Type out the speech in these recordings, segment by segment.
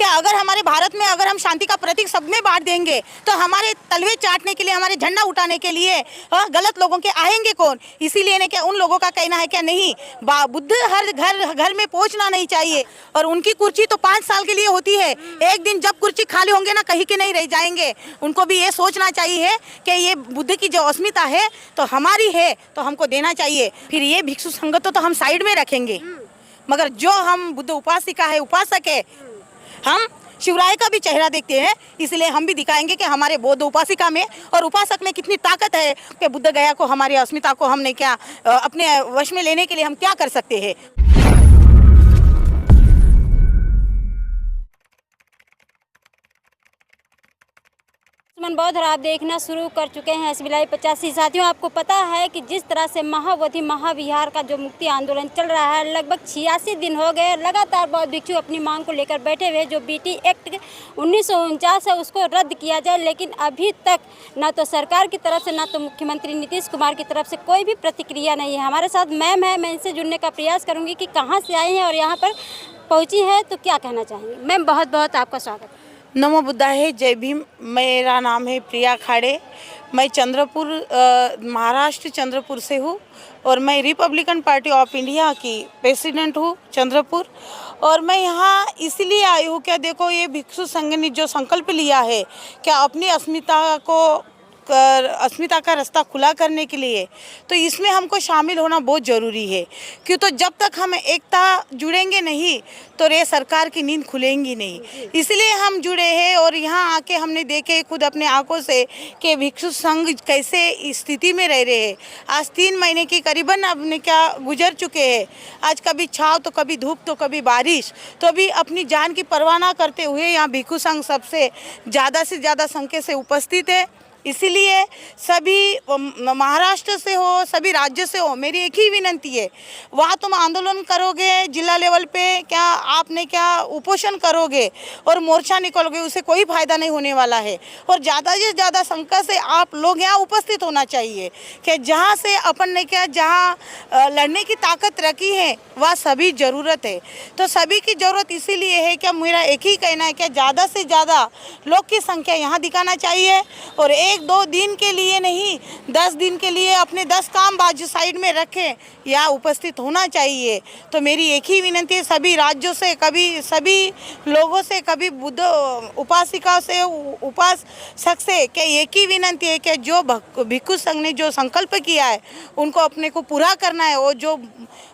क्या अगर हमारे भारत में अगर हम शांति का प्रतीक सब में बांट देंगे तो हमारे तलवे चाटने के लिए, हमारे झंडा उठाने के लिए गलत लोगों के आएंगे कौन? इसीलिए ने क्या उन लोगों का कहना है क्या नहीं, बुद्ध हर घर घर में पहुंचना नहीं चाहिए। और उनकी कुर्सी तो 5 साल के लिए होती है, एक दिन जब कुर्सी खाली होंगे ना कहीं के नहीं रह जाएंगे। उनको भी ये सोचना चाहिए कि ये बुद्ध की जो अस्मिता है तो हमारी है, तो हमको देना चाहिए। फिर ये भिक्षु संघ तो हम साइड में रखेंगे, मगर जो हम बुद्ध उपासिका है, उपासक है, हम शिवराय का भी चेहरा देखते हैं, इसलिए हम भी दिखाएंगे कि हमारे बौद्ध उपासिका में और उपासक में कितनी ताकत है कि बुद्ध गया को, हमारी अस्मिता को हमने क्या अपने वश में लेने के लिए हम क्या कर सकते हैं। बौद्ध आप देखना शुरू कर चुके हैं SB Live 85। साथियों, आपको पता है कि जिस तरह से महाबोधि महाविहार का जो मुक्ति आंदोलन चल रहा है, लगभग 86 दिन हो गए लगातार बौद्ध भिक्षु अपनी मांग को लेकर बैठे हुए। जो BT एक्ट 1949 है उसको रद्द किया जाए, लेकिन अभी तक ना तो सरकार की तरफ से ना तो मुख्यमंत्री नीतीश कुमार की तरफ से कोई भी प्रतिक्रिया नहीं है। हमारे साथ मैम है, मैं इनसे जुड़ने का प्रयास करूँगी कि कहाँ से आई हैं और यहाँ पर पहुँची है तो क्या कहना चाहेंगे। मैम, बहुत बहुत आपका स्वागत है। नमो बुद्धाय, जय भीम। मेरा नाम है प्रिया खाड़े, मैं चंद्रपुर महाराष्ट्र चंद्रपुर से हूँ और मैं रिपब्लिकन पार्टी ऑफ इंडिया की प्रेसिडेंट हूँ चंद्रपुर। और मैं यहाँ इसलिए आई हूँ क्या, देखो ये भिक्षु संघ ने जो संकल्प लिया है क्या अपनी अस्मिता का रास्ता खुला करने के लिए, तो इसमें हमको शामिल होना बहुत ज़रूरी है। क्यों तो जब तक हम एकता जुड़ेंगे नहीं तो ये सरकार की नींद खुलेंगी नहीं, इसलिए हम जुड़े हैं। और यहाँ आके हमने देखे खुद अपने आंखों से कि भिक्षु संघ कैसे स्थिति में रह रहे हैं। आज 3 महीने की करीबन अपने क्या गुजर चुके हैं। आज कभी छाव तो कभी धूप तो कभी बारिश, तो भी अपनी जान की परवाह ना करते हुए यहाँ भिक्षु संघ सबसे ज़्यादा से ज़्यादा संख्या से उपस्थित है। इसीलिए सभी महाराष्ट्र से हो, सभी राज्य से हो, मेरी एक ही विनंती है, वहाँ तुम आंदोलन करोगे जिला लेवल पे, क्या आपने क्या उपोषण करोगे और मोर्चा निकलोगे, उसे कोई फायदा नहीं होने वाला है। और ज़्यादा से ज़्यादा संख्या से आप लोग यहाँ उपस्थित होना चाहिए कि जहाँ से अपन ने क्या जहाँ लड़ने की ताकत रखी है वह सभी ज़रूरत है। तो सभी की ज़रूरत इसीलिए है कि मेरा एक ही कहना है कि ज़्यादा से ज़्यादा लोग की संख्या यहाँ दिखाना चाहिए। और 1-2 दिन के लिए नहीं, 10 दिन के लिए अपने 10 काम बाजू साइड में रखें, या उपस्थित होना चाहिए। तो मेरी एक ही विनंती है सभी राज्यों से, कभी सभी लोगों से, कभी बुद्ध उपासिका से, उपासक से, कि एक ही विनंती है कि जो भिक्षु संघ ने जो संकल्प किया है उनको अपने को पूरा करना है। और जो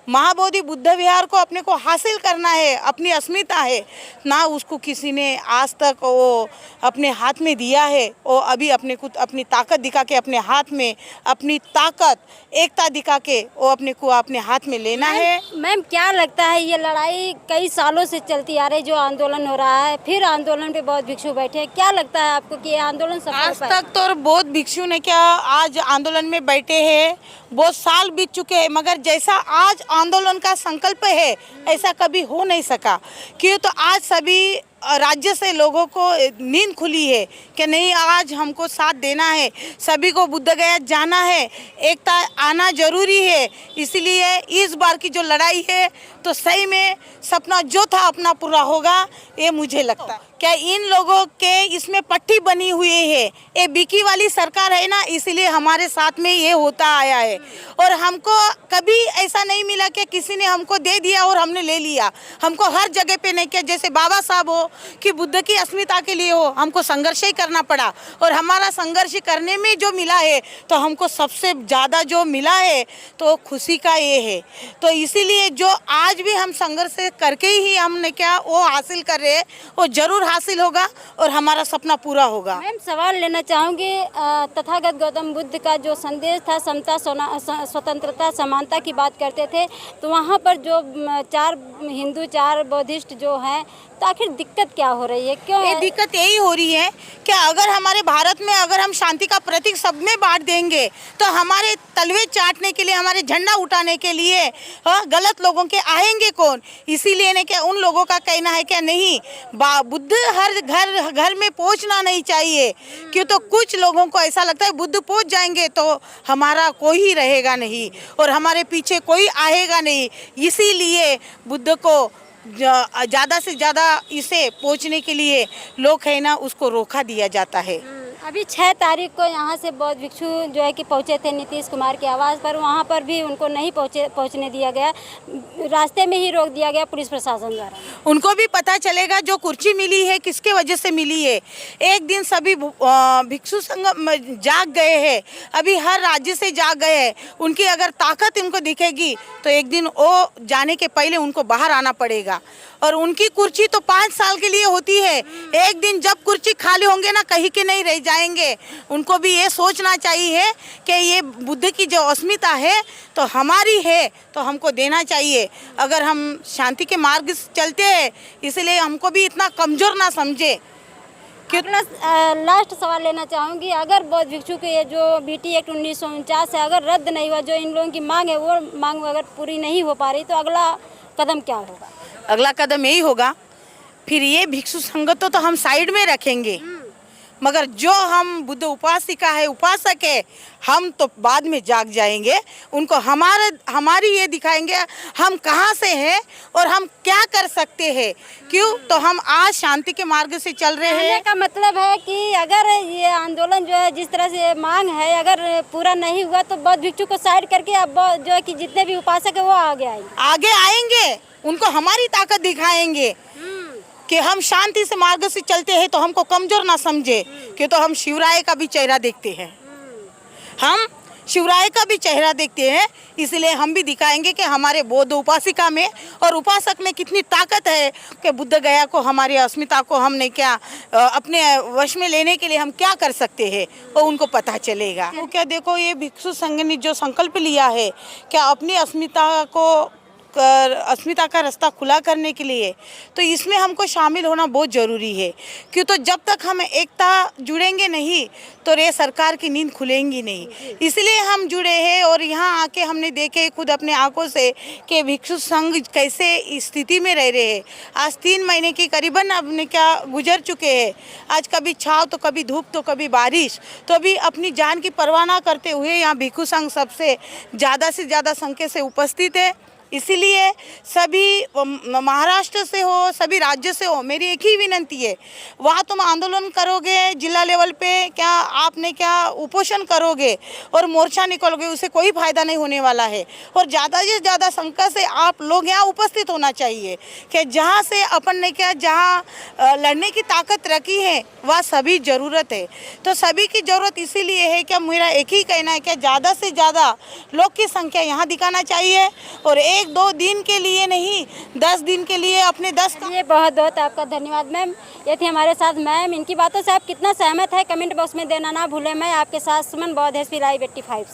महाबोधि बुद्ध विहार को अपने को हासिल करना है, अपनी अस्मिता है ना, उसको किसी ने आज तक वो अपने हाथ में दिया है। और अभी अपने को अपनी ताकत दिखा के, अपने हाथ में अपनी ताकत एकता दिखा के वो अपने को अपने हाथ में लेना है। मैम, क्या लगता है ये लड़ाई कई सालों से चलती आ रही, जो आंदोलन हो रहा है, फिर आंदोलन पे बौद्ध भिक्षु बैठे हैं, क्या लगता है आपको कि ये आंदोलन सफल आज तक तो बौद्ध भिक्षु ने क्या आज आंदोलन में बैठे हैं, बहुत साल बीत चुके हैं, मगर जैसा आज आंदोलन का संकल्प है ऐसा कभी हो नहीं सका। क्यों तो आज सभी राज्य से लोगों को नींद खुली है कि नहीं, आज हमको साथ देना है, सभी को बुद्ध गया जाना है, एकता आना जरूरी है। इसलिए इस बार की जो लड़ाई है तो सही में सपना जो था अपना पूरा होगा, ये मुझे लगता है। क्या इन लोगों के इसमें पट्टी बनी हुई है, ये बिकी वाली सरकार है ना, इसलिए हमारे साथ में ये होता आया है। और हमको कभी ऐसा नहीं मिला कि किसी ने हमको दे दिया और हमने ले लिया। हमको हर जगह पे नहीं किया, जैसे बाबा साहब हो कि बुद्ध की अस्मिता के लिए हो, हमको संघर्ष ही करना पड़ा। और हमारा संघर्ष करने में जो मिला है तो हमको सबसे ज़्यादा जो मिला है तो खुशी का ये है। तो इसीलिए जो आज भी हम संघर्ष करके ही हमने क्या वो हासिल कर रहे हैं, वो जरूर हासिल होगा और हमारा सपना पूरा होगा। मैम, सवाल लेना चाहूँगी, तथागत गौतम बुद्ध का जो संदेश था समता, स्वतंत्रता, समानता की बात करते थे, तो वहाँ पर जो 4 हिंदू 4 बौद्धिस्ट जो हैं, तो आखिर दिक्कत क्या हो रही है, क्यों ये दिक्कत यही हो रही है कि अगर हमारे भारत में अगर हम शांति का प्रतीक सब में बांट देंगे तो हमारे तलवे चाटने के लिए, हमारे झंडा उठाने के लिए गलत लोगों के आएंगे कौन? इसीलिए ने क्या उन लोगों का कहना है कि नहीं, बुद्ध हर घर में पहुंचना नहीं चाहिए। क्यों तो कुछ लोगों को ऐसा लगता है बुद्ध पहुंच जाएंगे तो हमारा कोई ही रहेगा नहीं और हमारे पीछे कोई आएगा नहीं। इसीलिए बुद्ध को ज़्यादा से ज़्यादा इसे पहुंचने के लिए लोग है ना उसको रोका दिया जाता है। अभी 6 तारीख को यहाँ से बौद्ध भिक्षु जो है कि पहुँचे थे नीतीश कुमार के आवास पर, वहाँ पर भी उनको नहीं पहुँचने दिया गया, रास्ते में ही रोक दिया गया पुलिस प्रशासन द्वारा। उनको भी पता चलेगा जो कुर्सी मिली है किसके वजह से मिली है। एक दिन सभी भिक्षु संघ जाग गए हैं, अभी हर राज्य से जाग गए हैं। उनकी अगर ताकत इनको दिखेगी तो एक दिन वो जाने के पहले उनको बाहर आना पड़ेगा। और उनकी कुर्सी तो 5 साल के लिए होती है, एक दिन जब कुर्सी खाली होंगे ना कहीं के नहीं रह जाएंगे। उनको भी ये सोचना चाहिए कि ये बुद्ध की जो अस्मिता है तो हमारी है तो हमको देना चाहिए। अगर हम शांति के मार्ग से चलते हैं इसलिए हमको भी इतना कमज़ोर ना समझे। लास्ट सवाल लेना चाहूँगी, अगर बौद्ध भिक्षु के ये जो बीटी एक्ट 1949 है अगर रद्द नहीं हुआ, जो इन लोगों की मांग है वो मांग अगर पूरी नहीं हो पा रही तो अगला कदम क्या होगा? अगला कदम यही होगा, फिर ये भिक्षु संघ तो हम साइड में रखेंगे, मगर जो हम बुद्ध उपासिका है उपासक है हम तो बाद में जाग जाएंगे। उनको हमारी ये दिखाएंगे हम कहाँ से हैं और हम क्या कर सकते हैं। क्यों तो हम आज शांति के मार्ग से चल रहे हैं। कहने का मतलब है कि अगर ये आंदोलन जो है जिस तरह से मांग है अगर पूरा नहीं हुआ तो बौद्ध भिक्षु को साइड करके अब जो है कि जितने भी उपासक है वो आगे आएंगे, उनको हमारी ताकत दिखाएंगे कि हम शांति से मार्ग से चलते हैं तो हमको कमजोर ना समझे। कि तो हम शिवराय का भी चेहरा देखते हैं, हम शिवराय का भी चेहरा देखते हैं, इसलिए हम भी दिखाएंगे कि हमारे बौद्ध उपासिका में और उपासक में कितनी ताकत है कि बुद्ध गया को हमारी अस्मिता को हमने क्या अपने वश में लेने के लिए हम क्या कर सकते हैं वो उनको पता चलेगा। तो क्या देखो ये भिक्षु संघ ने जो संकल्प लिया है क्या अपनी अस्मिता का रास्ता खुला करने के लिए, तो इसमें हमको शामिल होना बहुत ज़रूरी है। क्यों तो जब तक हम एकता जुड़ेंगे नहीं तो ये सरकार की नींद खुलेंगी नहीं। इसलिए हम जुड़े हैं और यहाँ आके हमने देखे खुद अपने आंखों से कि भिक्षु संघ कैसे स्थिति में रह रहे हैं। आज 3 महीने की करीबन अपने क्या गुजर चुके हैं। आज कभी छाव तो कभी धूप तो कभी बारिश, तो भी अपनी जान की परवाह ना करते हुए यहाँ भिक्षु संघ सबसे ज़्यादा से ज़्यादा संख्या से उपस्थित है। इसीलिए सभी महाराष्ट्र से हो सभी राज्य से हो मेरी एक ही विनंती है, वहाँ तुम आंदोलन करोगे जिला लेवल पे क्या आपने क्या उपोषण करोगे और मोर्चा निकलोगे उससे कोई फायदा नहीं होने वाला है। और ज़्यादा से ज़्यादा संख्या से आप लोग यहाँ उपस्थित होना चाहिए कि जहाँ से अपन ने क्या जहाँ लड़ने की ताकत रखी है वह सभी ज़रूरत है। तो सभी की ज़रूरत इसीलिए है कि मेरा एक ही कहना है कि ज़्यादा से ज़्यादा लोग की संख्या यहाँ दिखाना चाहिए और 1-2 दिन के लिए नहीं 10 दिन के लिए अपने 10 ये बहुत बहुत आपका धन्यवाद मैम। ये थी हमारे साथ मैम। इनकी बातों से आप कितना सहमत है कमेंट बॉक्स में देना ना भूलें। मैं आपके साथ सुमन बौद्ध, एसपी लाइव 85 से।